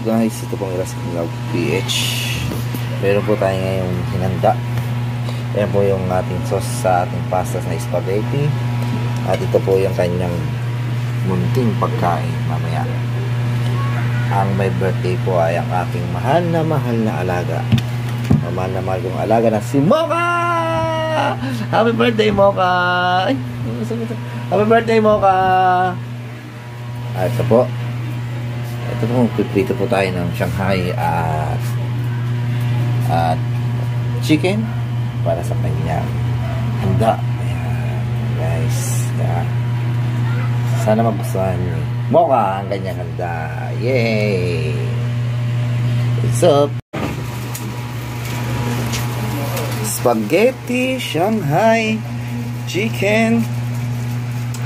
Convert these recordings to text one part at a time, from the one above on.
Guys, ito pong Raskin Love PH. Meron po tayo ngayong hinanda. Ayan po yung ating sauce sa ating pastas na spaghetti. At ito po yung kanyang munting pagkain mamaya. Ang may birthday po ay ang aking mahal na alaga. Mahal na mahal kong alaga na si Mocha! Happy birthday, Mocha! Ay, happy birthday, Mocha! At ito po. Ito po, piprito po tayo ng Shanghai at chicken para sa kanyang handa. Ayan, guys. Ayan. Sana magustuhan niyo Mocha ang kanyang handa. Yay! What's up? Spaghetti, Shanghai, chicken,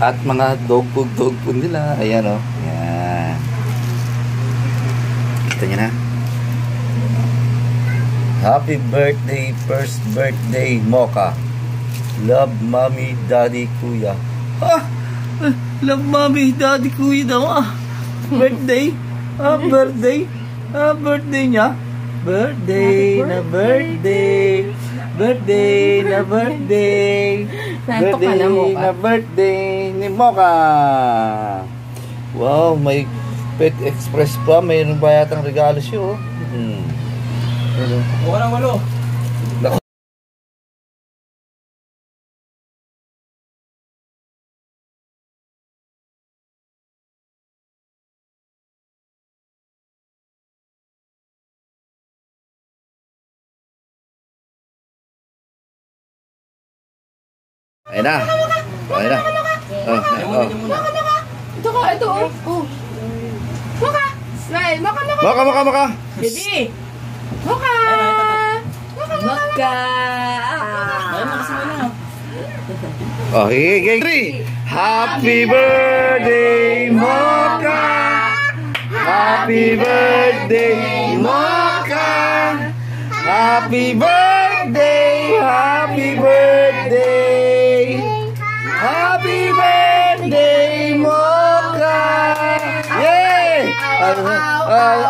at mga dog food nila. Ayan o. Ayan. Kita nyo na. Happy birthday, first birthday, Mocha. Love, mommy, daddy, kuya. Ah! Love, mommy, daddy, kuya daw. Ah! Birthday. Ah, birthday. Ah, birthday niya. Birthday na birthday. Birthday na birthday. Birthday na birthday ni Mocha. Wow, may Pet Express pa. Mayroon ba yatang regalo siya, oh? Walo. Ayun na. Ayun na. Oh. Ito ka, ito, oh. Mocha! Smile! Mocha! Baby! Mocha! Oh, hey. Happy birthday, Mocha! Happy birthday, Mocha! Happy birthday! Happy birthday! Happy birthday, Mocha! Yay! Happy birthday!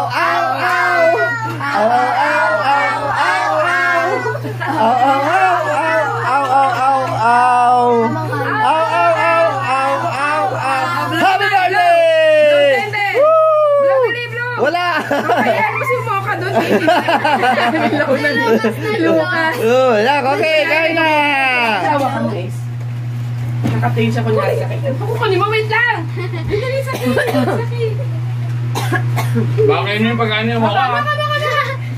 Wala! Ayan mo si Mocha doon. Lucas. Okay, kain na! Nakatingin siya kunyari sa akin. Ako kanima, wait lang. Dali, sakit. Bakit yun yung pagkain niya mo ka?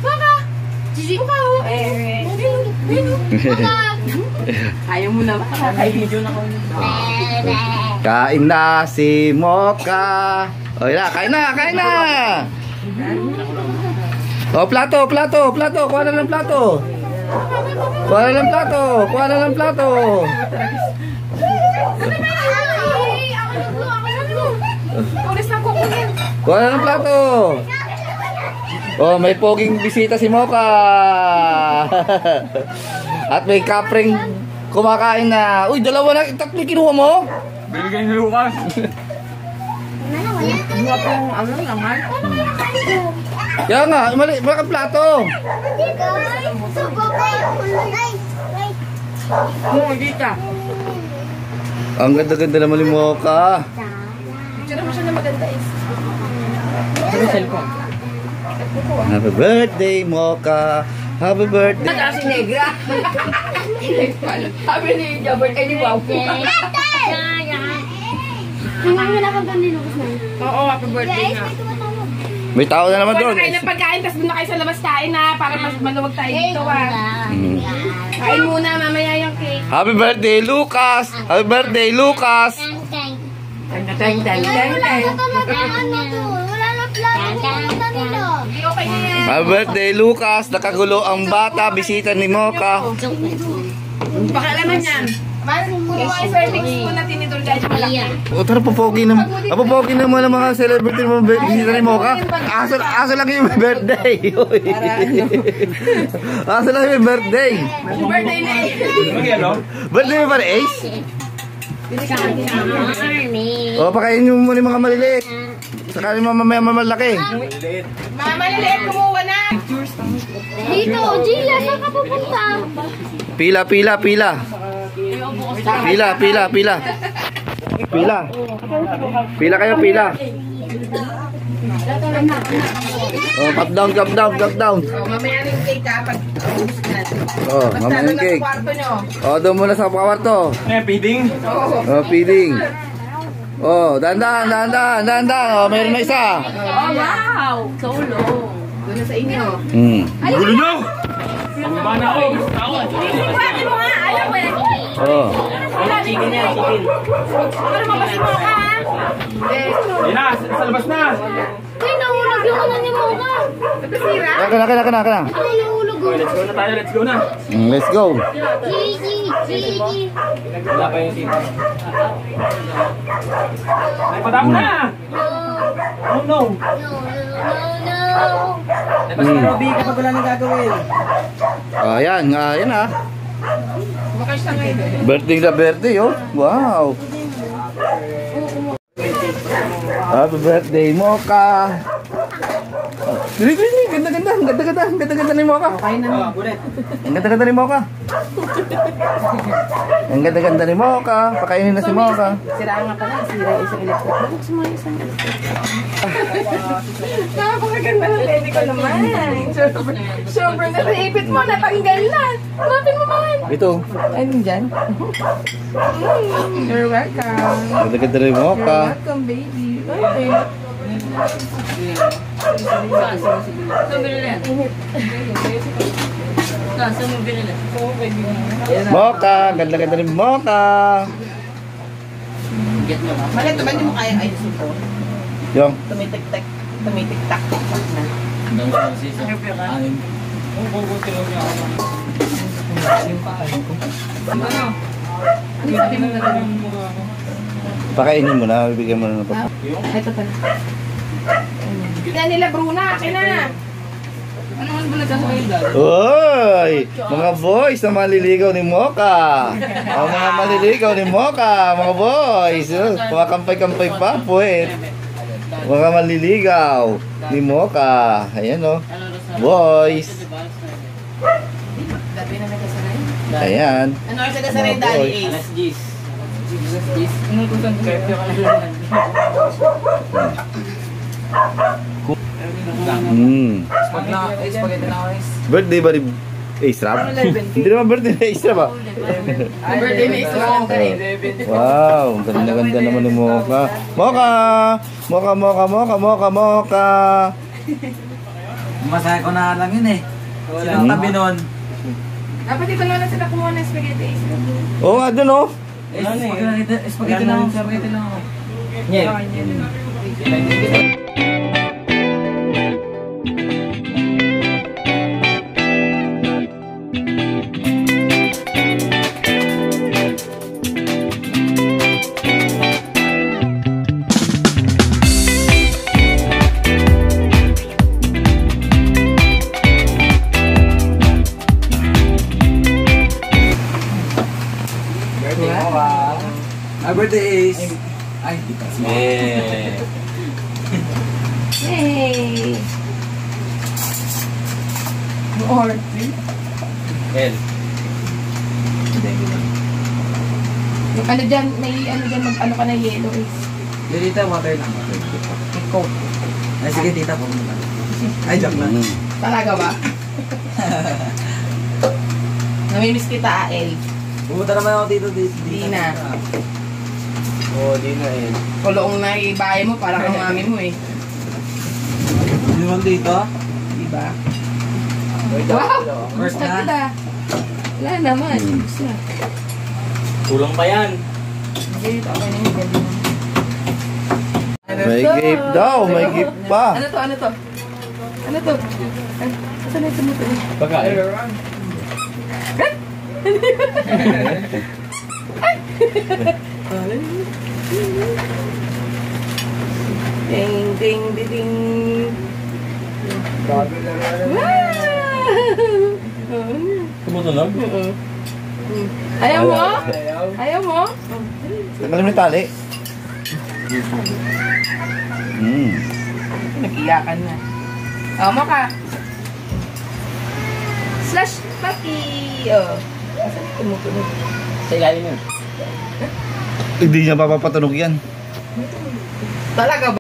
Mocha! Gigi ko ka, oh. Ayaw mo na. Naka-video na ko. Kain na si Mocha. O yun na, kain na. O, plato. Kuha na ng plato. Kuha na ng plato. Kuha na ng plato. Oh, may poging bisita si Mocha. At may kapring kumakain na. Uy, dalawa na. Tatlo kinuha mo? Binigay ni Lucas. Ano pong ano naman? Kaya nga, mali ka plato. Dito. Ang ganda-ganda naman ni Mocha. Picture mo siya na maganda is. Ano cellphone? Happy birthday, Mocha. Happy birthday. Kasi negra. Sabi ni Jabber, eh di wow. Nanganganak ka ba ni Lucas na? Oo, happy birthday nga. May tao na naman doon. Kain ng pagkain, tapos doon na kayo sa labas kain na para mas maluwag tayo dito Kain muna, mamaya yung cake. Happy birthday, Lucas. Happy birthday, Lucas. Teng. Wala na plano nila. Okay na yan. Happy birthday, Lucas. Nakagulo ang bata. Bisita ni Mocha. Pakialaman yan. Yung mga serving spoon na tinidor dahil malaki. O, tara, papogi naman. Papogi naman ang mga celebrity mo. Bisita ni Mocha. Aso lang yung birthday. Aso lang yung birthday. Birthday na eh. Birthday mo pa ni Ace? O, pakainin mo muna yung mga maliliit. Sakali mo mamaya mamalaki. Maliliit kumuha na. Dito, Gia, saan ka pupunta? Pila. Pila. Kayo, pila. Oh, cup down. Oh, mamaya na yung cake ha. Pag ubus natin. Oh, Basta mamaya doon yung na cake. sa kwarto nyo. Oh, doon muna sa kwarto. Feeding? Oh, feeding. Oh, dandan. Oh, mayroon na isa. Oh, wow. Solo. Doon na sa inyo. Gulo nyo! Pagba na ako. Bakit mo nga? Ayaw mo eh. Oh. Chicken yan, chicken. Pero mabasin mo ka ha. Yan na, sa labas na. Uy, nahulog yung ano ni Mocha. Natasira? Kana. Ay, nahulog Okay, let's go na tayo, let's go na. Let's go. Gigi. Wala pa yung tito. Ay, padam na! Oh no! No. Labas na, Robby, kapag wala nang gagawin. Ayan ah. Bukas na ngayon. Birthday oh. Wow. Happy birthday, Mocha. Dili, ganda ni Mocha. Okay na. Ang ganda ni Mocha. Ang ganda ni Mocha. Pakainin na si Mocha. Siraan nga pala. Sira yung isang electric. Bukos mo yung isang electric. Napakaganda ng teddy ko naman. Sobrang nasa-ipit mo. Natanggal na. Mapin mo man. Ito. Ayun dyan. You're welcome. Ganda ni Mocha. Welcome, baby. Okay. Mocha. Ganda ni Mocha. Malit, ba hindi mo kaya ayusin ko? Yung. Tumitik-tak. Pakainin mo na. Bibigyan mo na ng papa. Ito pala. Yan nila, Bruna. Akin na. Ano man ba nagkasawin dad? Uy! Mga boys na maliligaw ni Mocha. Ang mga maliligaw ni Mocha. Mga boys. Mga kampay-kampay pa po eh. Mga maliligaw ni Mocha. Ayan o. Boys. Dati na nagkasanay. Ayan. Ano ang nagkasanay, Daddy Ace? Alas 10. Anong kusang curfew ka na? Spaghetti na guys. Birthday ba ni Ace Rap? Hindi naman birthday ni Ace Rap ah. Birthday na Ace Rap. Wow, ang ganda naman ni Mocha. Mocha. Masaya ko na lang yun eh. Sila tabi nun. Dapat ito na lang sila kumuha ng spaghetti Ace Rap. Oo nga dun oh. Spaghetti lang ako. Birthday is... Ay, di pa. Hey! More. El. Yung ano dyan, may ano dyan, mag-ano ka na yellow Ace. Tita, water lang. May coke. Ay, sige tita, pumunta. Ay, joke lang. Talaga ba? Namimiss kita, El. Pumunta naman ako dito. Di na. Oo, di na eh. Kulong na ibahay mo, parang ang mami mo eh. Hindi naman dito. Diba? Wow! First Gusto na. kita. Wala naman. Gusto na. Kulang pa yan. Okay, okay na yung gabi mo. May gift daw, may gift pa. Ano to? Ano to? Ano to? Asan na ito mo to? Pagkain. Ding, ding, ding, ding. Tumutunog? Ayaw mo? Ayaw mo? Tanggalin mo yung tali. Nag-iyakan na. Mo ka. Slash Paki. Asan tumutunog? Sa ilalim yun. Hindi niya papapatunog yan. Talaga ba?